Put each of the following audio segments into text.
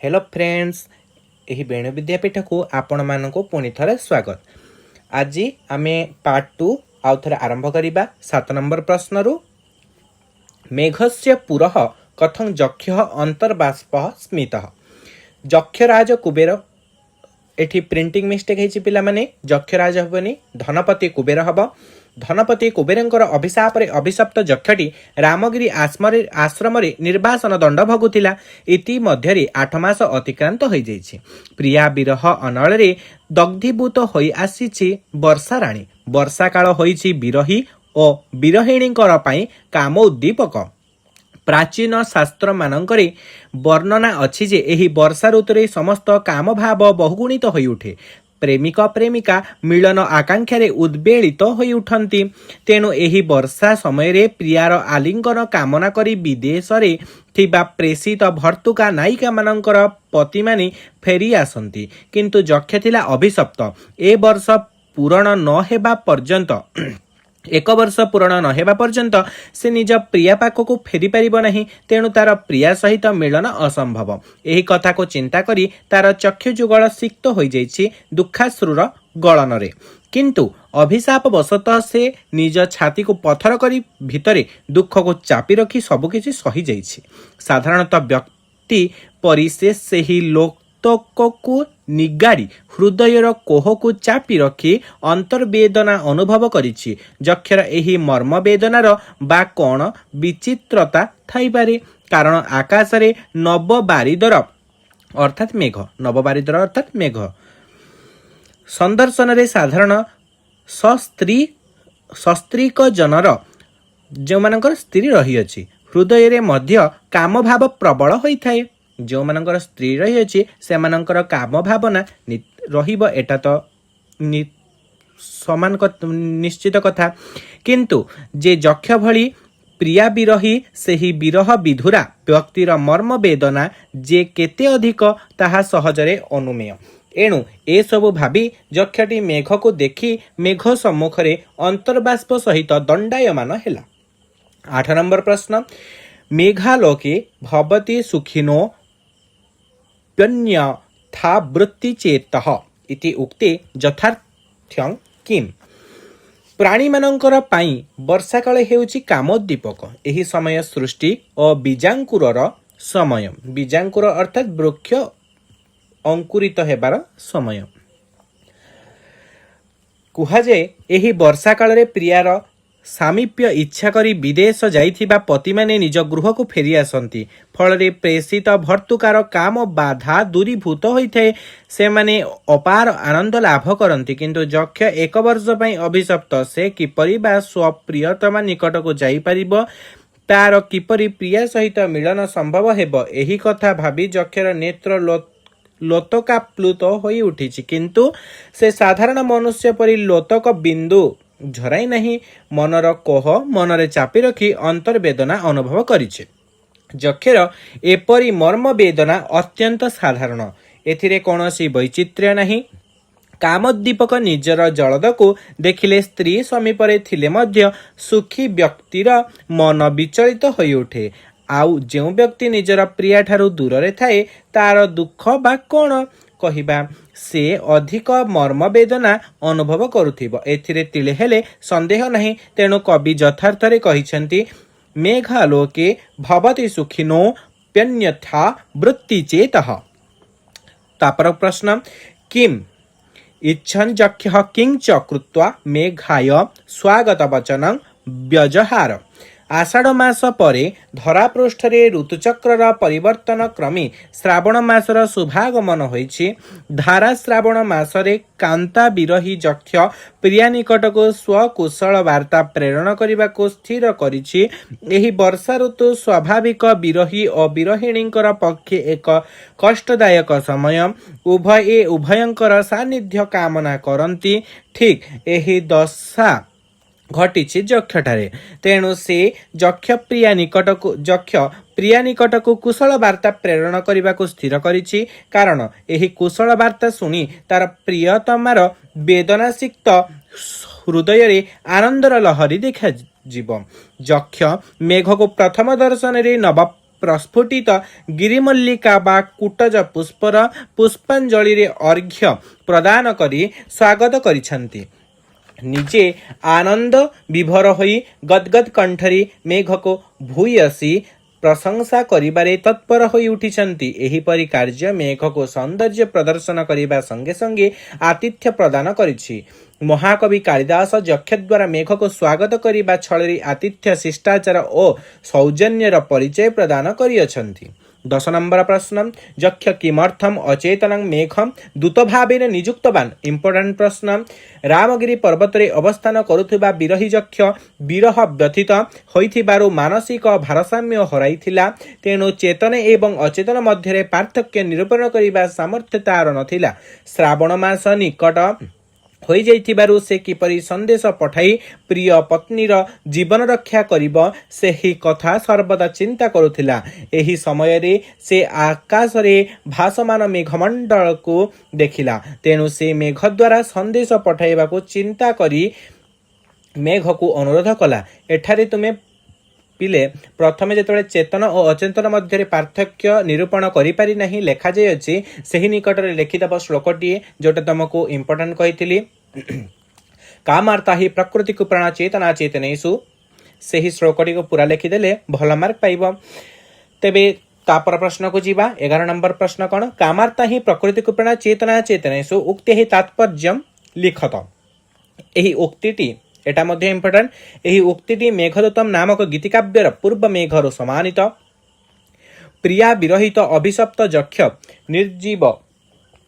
Hello friends, यही वेणु विद्यापीठ को आपण मानक पुणी थे स्वागत। आज आम पार्ट 2 आउ थे आरंभ करवा 7 नंबर प्रश्न रु। मेघस्य पुरः कथं जक्ष अंतर्बाष्प स्मित। जक्षराज कुबेर, एठी प्रिंटिंग मिस्टेक है पिला माने, जक्षराज हेनी धनपति कुबेर हम। धनपति कुबेरंकर अभिशाप अभिशप्त जक्षटी रामगिरी आश्रम निर्वासन दंड भोगुला। इति मध्य 8 मास अतिक्रांत हो जाइछि। प्रिया विरह अनल दग्धीभूत हो आसी वर्षा राणी। वर्षा काल होइछि विरही और विरहिणींकर पई काम उद्दीपक। प्राचीन शास्त्र मानकरे वर्णना अछि जे एही वर्षा ऋतुरे समस्त काम भाव बहुगुणित होई उठे। प्रेमिक प्रेमिका मिलन आकांक्षारे उद्वेलित होई उठंती। तेणु एही वर्षा समय प्रियार आलिंगन कामना करी विदेश रे थिबा प्रेषित भर्तुका नायिका मानकर पति माने फेरी आसंती। किंतु जक्ष थिला अभिशप्त। ए वर्ष पूरण न हेबा पर्यंत 1 वर्ष पूरण न हेबा पर्यंत से निज प्रिया पाखक फेरी पारिब नहीं। तेणु तार प्रिया सहित मिलन असंभव। एही कथा को चिंता करी तार चक्षु जुगल सिक्त हो जाइछि दुखाश्रुर गलन रे। किंतु अभिशाप वशतः से निज छाती को पथर करी भितरे दुख को चापी रखी सबकिछि सही जाइछि। साधारणतः व्यक्ति परि से ही लोकको निगाड़ी हृदयर कोह को चापी रखी अंतर्वेदना अनुभव करिछि। जक्षर एही मर्म वेदनार बा कौन विचित्रता थाई पारे। कारण आकाश रे नव बारिदर अर्थात मेघ, नव बारिदर अर्थात मेघ संदर्शन रे साधारण सस्त्रीक जनर जो मानकर स्त्री रही अछि हृदय रे मध्य काम भाव प्रबल होई थाए। जो मानकर स्त्री रही अछि से मानकर काम भावना रहिब, एटा तो समान निश्चित कथा। किंतु जे जक्ष भली प्रिया विरही सेही विरह विधुरा व्यक्तिर मर्म वेदना जे केते अधिक ताहा सहजरे अनुमेय। एणु ए सबु भावी जक्षटी मेघ को देखी मेघ सम्मुखरे अंतर्बाष्प सहित दंडायमान हेला। 8 नंबर प्रश्न। मेघालोके भवति सुखिनो प्यन्यथा वृत्ति चेतः इति उक्ते यथार्थ्यं किम। प्राणी मानकर पाई वर्षा काल हेउछि कामोद्दीपक। एही समय सृष्टि और बीजांकुरर समय। बीजांकुर अर्थात वृक्ष अंकुरित हेबार समय। कुहाजे एही वर्षा काल रे प्रियार सामीप्य इच्छा करी विदेश जाइथिबा पति माने निज गृह को फेरी आसंती। फल रे प्रेषित भर्तुकार काम बाधा दूरीभूत होइथे। से माने अपार आनंद लाभ करंती। किंतु जक्ष 1 वर्ष पई अभिशप्त। से किपरि बा स्वप्रियतमा निकट को जाई परिबो, तार किपरि प्रिया सहित मिलन संभव हेबो, एही कथा भाबी जक्षर नेत्र लोतका प्लुत होई उठिछि। किंतु से साधारण मनुष्य परि लोतक बिंदु झराई नहीं। मनर कोह मनरे चापी रखी अंतर्वेदना अनुभव करिछे। जक्षर एपरी मर्म वेदना अत्यंत साधारण। एथिरे कौनसी वैचित्र्य नहीं। कामोद्दीपक निजर जलद को देखिले स्त्री समीपरे थिले मध्य सुखी व्यक्तिर मन विचलित होई उठे। आउ जो व्यक्ति निजर प्रिया ठारू दूर रे थाए तार दुख बा कौन कहिबा, से अधिक मर्म वेदना अनुभव करुथिब, एथिरे तिले हेले संदेह नहीं। तेणु कवि यथार्थरे कहिसेंती मेघालोके भवति सुखिनो प्यन्यथा वृत्ति चेतः। तापर प्रश्न। किम इच्छन् जक्षः किंच कृत्वा मेघाय स्वागत वचनं व्यजहार। आषाढ़ मास परे धरापृष्ठरे ऋतुचक्रर परिवर्तन क्रमे श्रावण मासर शुभागमन होइछि। धारा श्रावण मासरे कांता विरही जक्ष प्रिया निकट को स्वकुशल वार्ता प्रेरण करने को स्थिर करिछि। एही वर्षा ऋतु स्वाभाविक विरही और विरहिणींकर पक्षे एक कष्टदायक समय। उभयंकर सान्निध्य कामना करंती। ठीक एही दशा घटिछि जक्षठारे। तेणु से जक्ष प्रिया निकट को कुशल वार्ता प्रेरण करने को स्थिर करिछि। कारण एही कुशल वार्ता सुनी तार प्रियतमार वेदनासिक्त हृदय रे आनंदर लहरी देखा जीव। जक्ष मेघ को प्रथम दर्शन रे प्रस्फुटित गिरिमल्लिका बा कुटज पुष्पर पुष्पांजलि अर्घ्य प्रदान करी स्वागत करिछन्ति। निजे आनंद विभोर होई गदगद कंठरी मेघ को भूयसी प्रशंसा करिबारे तत्पर होई उठिछन्ति। एहिपरि कार्य मेघ को सौंदर्य प्रदर्शन करिबा संगे संगे आतिथ्य प्रदान करिछि। महाकवि कालिदास यक्ष द्वारा मेघ को स्वागत करिबा छळरी आतिथ्य शिष्टाचार और सौजन्यर परिचय प्रदान करिअछन्ति। 10 नंबर प्रश्न यक्ष किमर्थम अचेतनं मेघम दूत भावेन नियुक्तवान। इंपोर्टेंट प्रश्न रामगिरी पर्वत रे अवस्थान करुथिबा विरही यक्ष विरह व्यथित होइथिबारु मानसिक भारसाम्य हराइथिला। तेणु चेतन एवं अचेतन मध्य पार्थक्य निरूपण करिबा सामर्थ्य तार नथिला। श्रावण मास निकट होई जाइथिबारु से किपरि संदेश पठाई प्रिय पत्नीर जीवन रक्षा करिब सेही कथा सर्वदा चिंता करुथिला। एही समय रे से आकाश रे भासमान मेघमंडल को देखिला। तेणु से मेघ द्वारा संदेश पठाइबा को चिंता करी मेघ को अनुरोध कला। एठारे तुमे पिले प्रथमे जेतबेले चेतन और अचेतन मध्य पार्थक्य निरूपण करि पारि नहीं लेखा जाय अछि सेही निकट रे लिखितब श्लोकटी जोटा तुमको इंपोर्टेंट कहितली। कामार्ता ही प्रकृति को प्राण चेतना चेतनेषु सेही श्लोकटी को पूरा लिखिदेले भल मार्क पाइब। तेबे तापर प्रश्न को जीवा 11 नंबर प्रश्न कौन कामार्ता ही प्रकृति को प्राण चेतना चेतनेषु उक्ति ही तात्पर्य लिखत। एही उक्तिटी एटा मध्ये इंपोर्टेंट। एही उक्तिटी मेघदूतम नामक गीतिकाव्यर पूर्व मेघर समानित प्रिया विरहित अभिशप्त यक्ष निर्जीव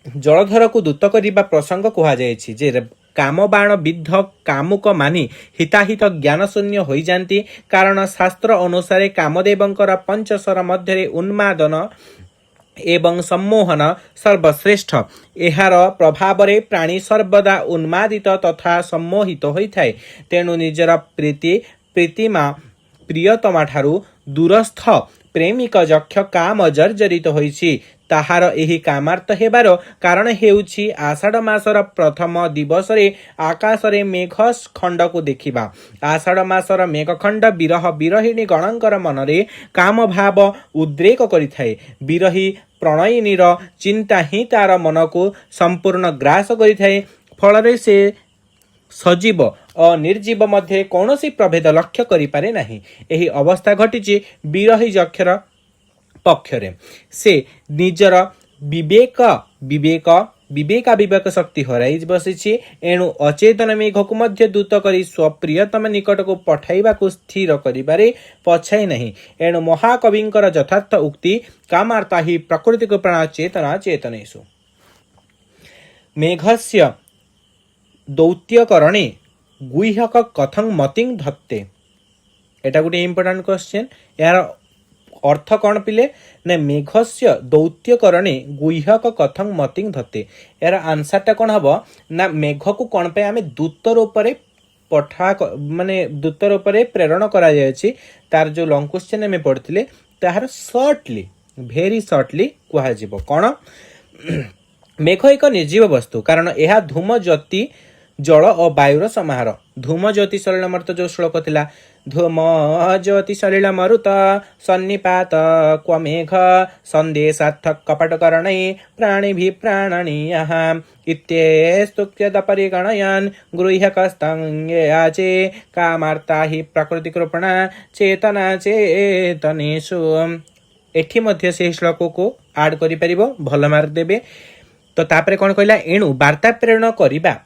जलधर को दूत करिबा प्रसंग कुहा जायछि जे काम बाण विद्ध कामुक मानी हिताहित ज्ञान शून्य होई जानती। कारण शास्त्र अनुसार कामदेवंकर पंचस्वर मध्य उन्मादन एवं सम्मोहन सर्वश्रेष्ठ। एहार प्रभाव रे प्राणी सर्वदा उन्मादित तथा सम्मोहित होइथाय। तेणु निजर प्रीतिमा प्रियतमा ठारू दूरस्थ प्रेमिक यक्ष काम जर्जरित होइछि। ताहार एही कामार्थ हेबार कारण हेउछि आषाढ़ मासर प्रथम दिवस रे आकाश रे मेघ खंड को देखिबा। आषाढ़ मासर मेघ खंड विरह विरहिणी गणंकर मनरे काम भाव उद्रेक करिथाय। विरही प्रणयिनीर चिंता ही तार मन को संपूर्ण ग्रास करिथाय। फलरे से सजीव और निर्जीव मध्य कौनसी प्रभेद लक्ष्य करि पारे नाही। एही अवस्था घटिछि विरही यक्षर पक्षरे। से निजर विवेक शक्ति हराई बसिछि। एणु अचेतन मेघ को मध्य दूत करी स्वप्रियतम निकट को पठाइबा को स्थिर करिबारे पछाई नहीं। एणु महाकविंकर यथार्थ उक्ति कामार्ता ही प्रकृति को प्राण चेतना चेतनेषु। मेघस्य दौत्यकरणे गुह्यक कथं मतिं धत्ते। एटा गोटे इंपोर्टेंट क्वेश्चन। यार अर्थ कौन पिले ना मेघस्य दौत्यकरणे गुह्यक कथं मतिं धत्ते। यार आंसरटा कौन हम ना मेघ को कौन पे आम दूत रूप में पठा माने दूत रूप में प्रेरण करा जायछि। तार जो लॉन्ग क्वेश्चन आम पढ़िथिले ताहार शॉर्टली भेरी शॉर्टली कुहा जिवो कौन मेघ एक निर्जीव वस्तु। कारण यह धूम ज्योति जल और वायुर समाहार। धूम ज्योति सलिल मरुत जो श्लोक थिला धूम ज्योति सलिल मरुत सन्निपात क्व मेघ संदेशार्थक कपटकर्णे प्राणिभिः प्राणनीयः इत्येस्तुक्यद परिगणयन् गृह्यकस्तङ्गे आचे कामार्ता हि प्रकृतिकृपणा चेतना चेतनेषु। एठी मध्य से श्लोक को आड करि परिबो भल मार्क देबे। तो तापरे कौन कहला एणु वार्ता प्रेरण करिबा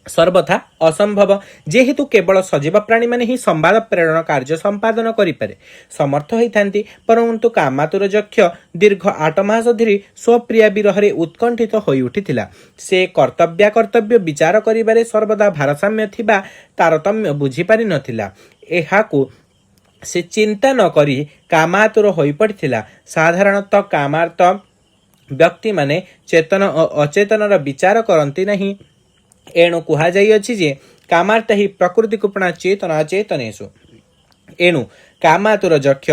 सर्वथा असंभव जेहेतु केवल सजीव प्राणी माने ही संवाद प्रेरण कार्य संपादन करिपारे समर्थ होइथांती। परंतु कामातुर यक्ष दीर्घ 8 मास धरि स्वप्रिया विरहरे उत्कंठित होई उठिथिला। से कर्तव्य विचार करिबारे सर्वदा भारसाम्य थिबा तारतम्य बुझी पारि नथिला। एहाकु से चिंता न करी कामातुर होई पड़िथिला। साधारणतः कामार्थ व्यक्ति माने चेतन और अचेतनर विचार करती नहीं। एणु कुहा जाइअछि जे कामार्ता ही प्रकृति कुपणा चेतना चेतनेषु। एणु कामातुर यक्ष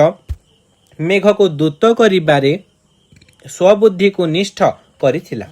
मेघ को दूत करिबारे स्वबुद्धि को निष्ठ करिथिला।